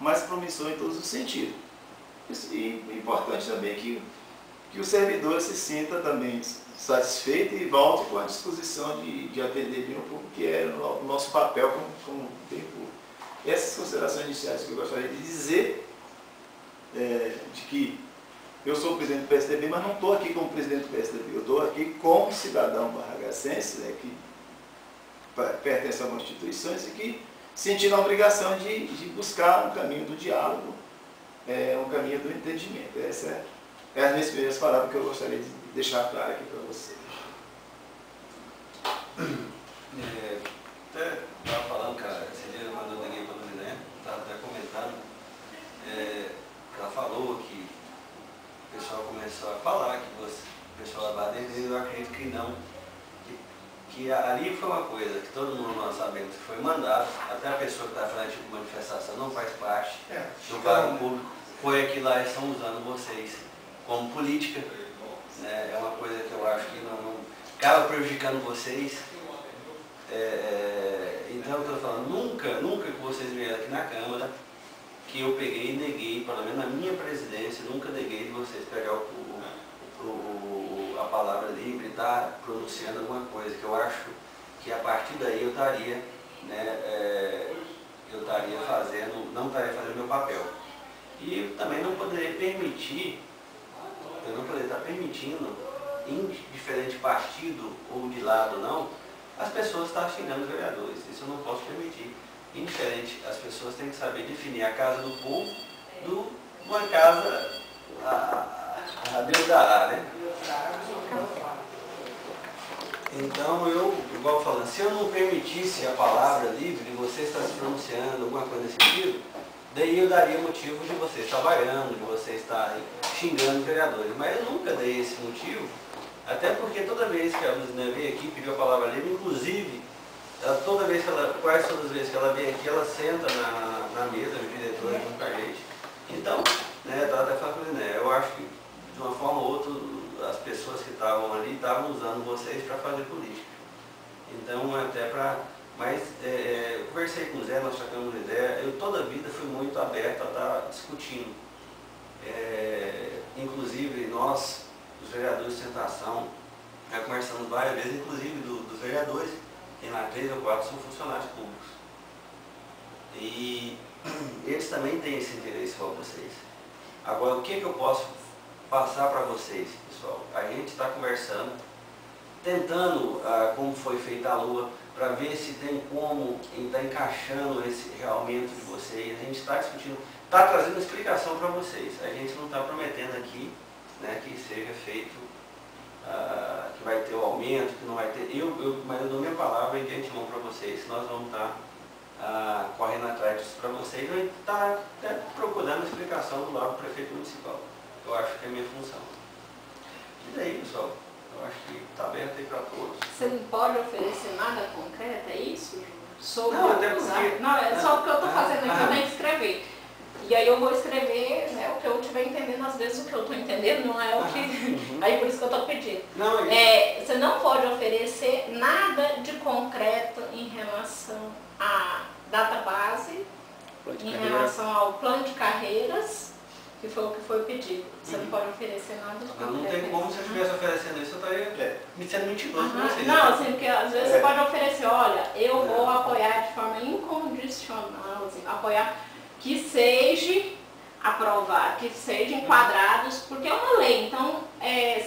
mais promissor em todos os sentidos. E é importante também que o servidor se sinta também satisfeito e volte com a disposição de atender bem o público, que é o nosso papel como bem público. Essas considerações iniciais que eu gostaria de dizer, de que eu sou o presidente do PSDB, mas não estou aqui como presidente do PSDB, eu estou aqui como cidadão barragacense, né, que pertence a algumas instituições e que sentindo a obrigação de buscar um caminho do diálogo, um caminho do entendimento. Essa é as minhas primeiras palavras que eu gostaria de deixar claro aqui para vocês. Até estava falando, cara, esse dia quando eu liguei para a Dona, estava até comentando, ela falou que o pessoal começou a falar que o pessoal da Baden, eu acredito que não. Que ali foi uma coisa que todo mundo nós sabemos que foi mandado, até a pessoa que está fazendo tipo de manifestação não faz parte do cargo público, foi aquilo lá, eles estão usando vocês como política, né? É uma coisa que eu acho que não acaba prejudicando vocês. Então eu estou falando, nunca que vocês vieram aqui na Câmara, que eu peguei e neguei, pelo menos na minha presidência, nunca neguei de vocês pegar a palavra livre e estar pronunciando alguma coisa, que eu acho que a partir daí eu estaria, né, não estaria fazendo meu papel. E também não poderia permitir, eu não poderia estar permitindo, em diferente partido ou de lado não, as pessoas estar xingando os vereadores. Isso eu não posso permitir. Indiferente, as pessoas têm que saber definir a casa do povo de uma casa a Deus dará, né? Então eu, igual falando, se eu não permitisse a palavra livre, de você estar se pronunciando, alguma coisa nesse sentido, daí eu daria motivo de você estar vaiando, de você estar xingando os vereadores. Mas eu nunca dei esse motivo, até porque toda vez que a Luzina veio aqui, pediu a palavra livre, inclusive, quase todas as vezes que ela vem aqui, ela senta na mesa, os diretores junto com a gente. Então, né, ela até fala, né, eu acho que de uma forma ou outra, as pessoas que estavam ali estavam usando vocês para fazer política. Então, até para... Mas eu conversei com o Zé, nós trocamos uma ideia, eu toda a vida fui muito aberto a estar discutindo. Inclusive, nós, os vereadores de Tentação, já conversamos várias vezes, inclusive dos vereadores, tem lá 3 ou 4 são funcionários públicos. E eles também têm esse interesse com vocês. Agora, o que eu posso passar para vocês, pessoal? A gente está conversando, tentando, como foi feita a lua, para ver se tem como estar encaixando esse realmente de vocês. A gente está discutindo, está trazendo explicação para vocês. A gente não está prometendo aqui, né, que seja feito, que vai ter o aumento, que não vai ter. Mas eu dou minha palavra de antemão para vocês, nós vamos estar correndo atrás disso para vocês. A gente está procurando explicação do lado do prefeito municipal. Eu acho que é a minha função. E daí, pessoal, eu acho que está aberto aí para todos. Você não pode oferecer nada concreto, é isso? Não, até porque... Não, é só porque eu estou fazendo aqui, eu tenho que escrever. E aí eu vou escrever, né, o que eu estiver entendendo, às vezes o que eu estou entendendo não é o que... Aí por isso que eu estou pedindo. Não, você não pode oferecer nada de concreto em relação à database, em relação ao plano de carreiras, que foi o que foi pedido. Você não pode oferecer nada de concreto. Não tem como, se eu estivesse oferecendo isso, eu estaria me sendo mentiroso com vocês. Não, assim, porque às vezes você pode oferecer, olha, eu vou apoiar de forma incondicional, assim, apoiar que seja aprovado, que sejam enquadrados, porque é uma lei. Então,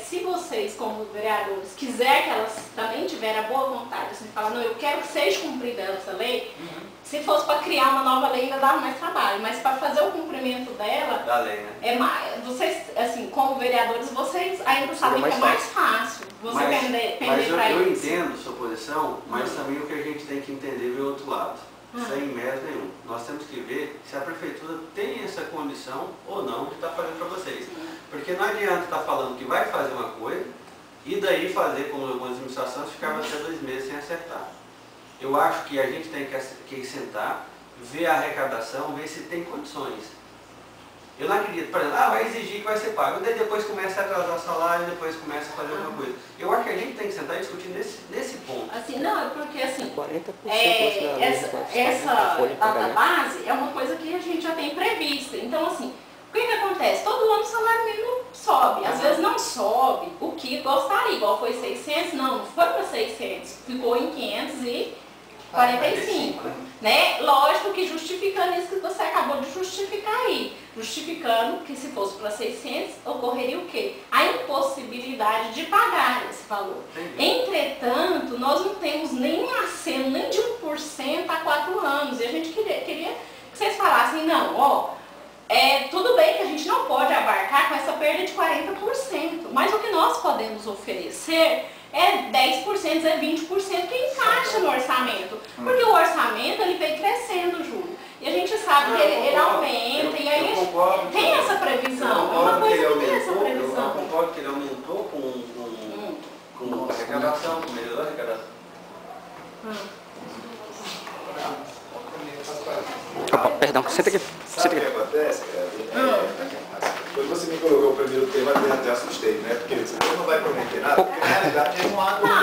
se vocês, como vereadores, quiserem que elas também tiverem a boa vontade, assim, falar, não, eu quero que seja cumprida essa lei, se fosse para criar uma nova lei ainda dá mais trabalho, mas para fazer o cumprimento dela, da lei, né? Vocês, assim, como vereadores, vocês ainda sabem que é mais fácil você pender para isso. Mas eu entendo sua posição, mas também o que a gente tem que entender é o outro lado. Sem mérito nenhum. Nós temos que ver se a prefeitura tem essa condição ou não de estar fazendo para vocês. Porque não adianta estar falando que vai fazer uma coisa e daí fazer, como algumas administrações, ficar até 2 meses sem acertar. Eu acho que a gente tem que sentar, ver a arrecadação, ver se tem condições. Eu não acredito, por exemplo, vai exigir que vai ser pago, daí depois começa a atrasar salário, depois começa a fazer alguma coisa. Eu acho que a gente tem que sentar e discutir nesse ponto. Assim, não, é porque assim, 40% essa database é uma coisa que a gente já tem prevista. Então, assim, o que acontece? Todo ano o salário mínimo sobe. Às vezes não sobe o que gostaria, igual foi 600, não foi para 600, ficou em 545, né? Lógico que justificando isso que você acabou de justificar aí, justificando que se fosse para 600, ocorreria o quê? A impossibilidade de pagar esse valor. Entretanto, nós não temos nenhum aceno, nem de 1% há 4 anos, e a gente queria que vocês falassem, não, tudo bem que a gente não pode abarcar com essa perda de 40%, mas o que nós podemos oferecer é 10%, é 20% que encaixa no orçamento. Porque o orçamento ele vem crescendo, Júlio. E a gente sabe que ele aumenta, e aí tem essa previsão. É uma coisa que tem essa previsão. Eu concordo que ele aumentou com a arrecadação, com melhorou a arrecadação. Perdão, senta aqui. Sabe o que acontece? Quando você me colocou o primeiro tema, eu até assustei, né? Porque você não vai prometer nada, porque na realidade não há como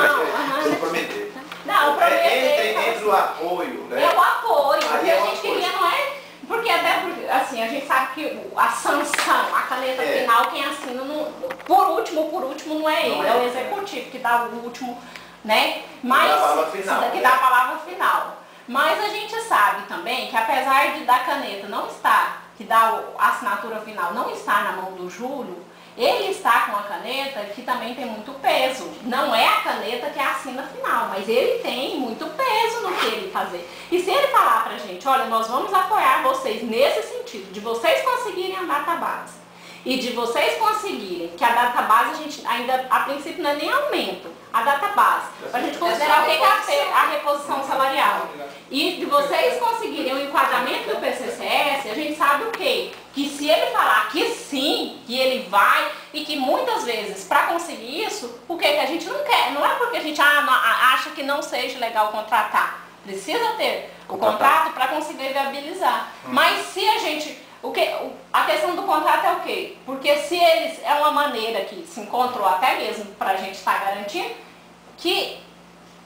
você prometer. Não, prometer. Entre o apoio, né? É o apoio, o Aí que é a uma gente coisa. queria não é. Porque até porque, assim, a gente sabe que a sanção, a caneta final, quem assina, por último não é ele, é o executivo que dá o último, né? Mas dá a palavra final, que dá a palavra final. Mas a gente sabe também que apesar da caneta não estar, que dá a assinatura final não estar na mão do Júlio, ele está com a caneta que também tem muito peso. Não é a caneta que é a assina final, mas ele tem muito peso no que ele fazer. E se ele falar pra gente, olha, nós vamos apoiar vocês nesse sentido, de vocês conseguirem a database e de vocês conseguirem, que a database a gente ainda, a princípio, não é nem aumento, a database, para a gente considerar o que é a reposição salarial. E de vocês conseguirem o enquadramento do PCCS, a gente sabe o quê? Que se ele falar que sim, que ele vai, e que muitas vezes, para conseguir isso, o que a gente não quer? Não é porque a gente acha que não seja legal contratar. Precisa ter o contrato para conseguir viabilizar. Mas se a gente... a questão do contrato é o quê? Porque se eles, é uma maneira que se encontrou até mesmo para a gente estar garantindo, que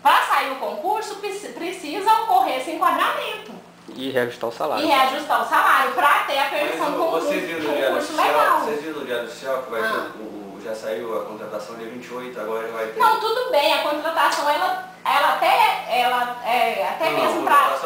para sair o concurso precisa ocorrer esse enquadramento. E reajustar o salário. E reajustar o salário para ter a permissão do concurso legal. Vocês viram no Diário Oficial que vai ter, já saiu a contratação dia 28, agora vai ter... Não, tudo bem, a contratação ela até mesmo para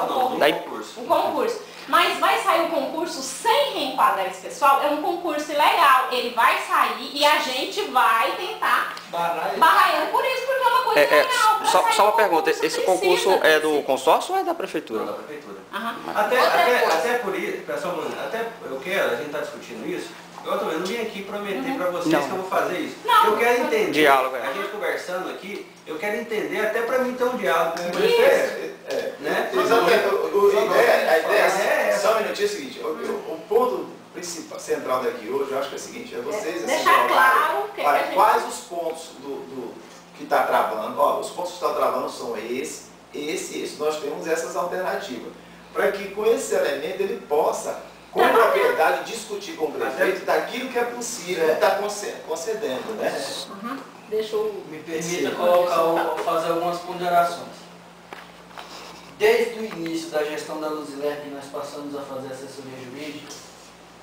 o concurso. Mas vai sair o concurso sem reenquadrar esse pessoal, é um concurso ilegal. Ele vai sair e a gente vai tentar barrar ele por isso, porque é uma coisa ilegal. Só uma pergunta, esse concurso é do consórcio ou é da prefeitura? Da prefeitura. Até por isso, pessoal, até eu quero, a gente está discutindo isso, eu não vim aqui prometer para vocês que eu vou fazer isso. Eu quero entender, diálogo, a gente conversando aqui, eu quero entender até para mim ter um diálogo com vocês. Né? A ideia, só um minutinho, é o seguinte, o ponto principal, central daqui hoje, eu acho que é o seguinte, é vocês... Deixar claro que olha, quais os pontos que está travando, os pontos que estão travando são esse. Nós temos essas alternativas. Para que com esse elemento ele possa, com propriedade, discutir com o prefeito daquilo que é possível estar concedendo, né? Deixa eu... Me permita fazer algumas ponderações. Desde o início da gestão da Luziler, que nós passamos a fazer assessoria jurídica,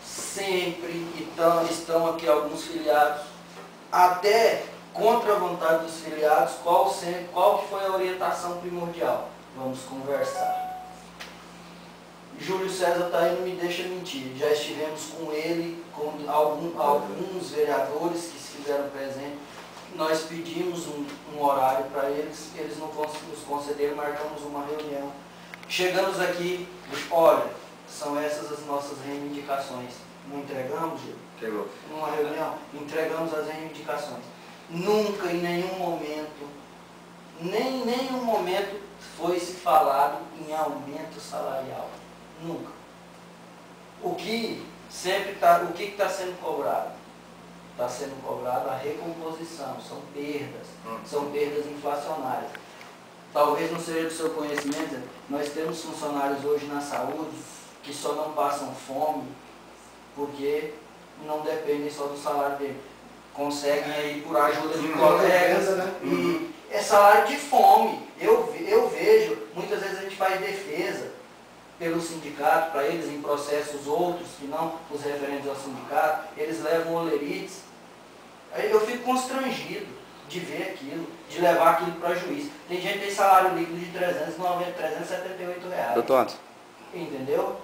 sempre estão aqui alguns filiados, até contra a vontade dos filiados, qual que foi a orientação primordial? Vamos conversar. Júlio César está aí, não me deixa mentir. Já estivemos com ele, com alguns vereadores que se fizeram presentes. Nós pedimos um horário para eles não nos concederam, marcamos uma reunião. Chegamos aqui, olha, são essas as nossas reivindicações. Não entregamos, Gil? Chegou. Numa reunião, entregamos as reivindicações. Nunca, em nenhum momento, foi se falado em aumento salarial. Nunca. O que está sendo cobrado? Está sendo cobrado a recomposição, são perdas inflacionárias. Talvez não seja do seu conhecimento, nós temos funcionários hoje na saúde que só não passam fome porque não dependem só do salário dele. Conseguem aí por ajuda de colegas, né? e é salário de fome. Eu vejo, muitas vezes a gente faz defesa pelo sindicato, para eles em processos outros, que não os referentes ao sindicato, eles levam olerites. Aí eu fico constrangido de ver aquilo, de levar aquilo para juiz. Tem gente que tem salário líquido de 378 reais. Doutor Anderson. Entendeu?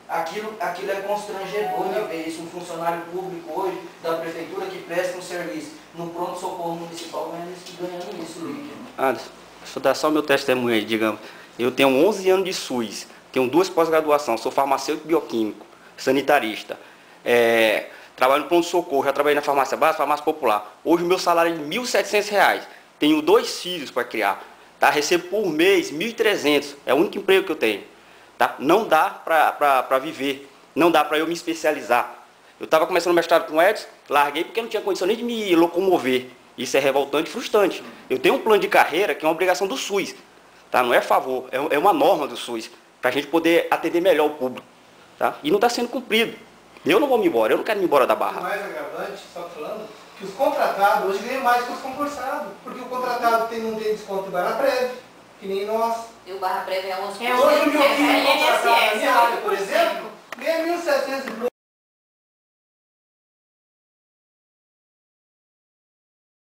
Aquilo é constrangedor de ver isso. Um funcionário público hoje, da prefeitura, que presta um serviço no pronto-socorro municipal, ganhando isso líquido. Anderson, deixa eu dar só o meu testemunho aí, digamos. Eu tenho 11 anos de SUS, tenho 2 pós-graduações, sou farmacêutico bioquímico, sanitarista. Trabalho no pronto-socorro, já trabalhei na farmácia básica, farmácia popular. Hoje o meu salário é de R$ 1.700. Tenho 2 filhos para criar. Tá? Recebo por mês R$ 1.300. É o único emprego que eu tenho. Tá? Não dá para viver. Não dá para eu me especializar. Eu estava começando o mestrado com o Edson, larguei porque não tinha condição nem de me locomover. Isso é revoltante e frustrante. Eu tenho um plano de carreira que é uma obrigação do SUS. Tá? Não é favor, é uma norma do SUS. Para a gente poder atender melhor o público. Tá? E não está sendo cumprido. Eu não vou me embora, eu não quero ir embora da Barra. O mais agravante, só falando, que os contratados hoje ganham mais que os concursados. Porque o contratado não tem desconto em Barra Prévia, que nem nós. E o Barra Prévia é 11%. Hoje o meu filho é contratado na INSS, minha área, por exemplo, ganha 1.700 e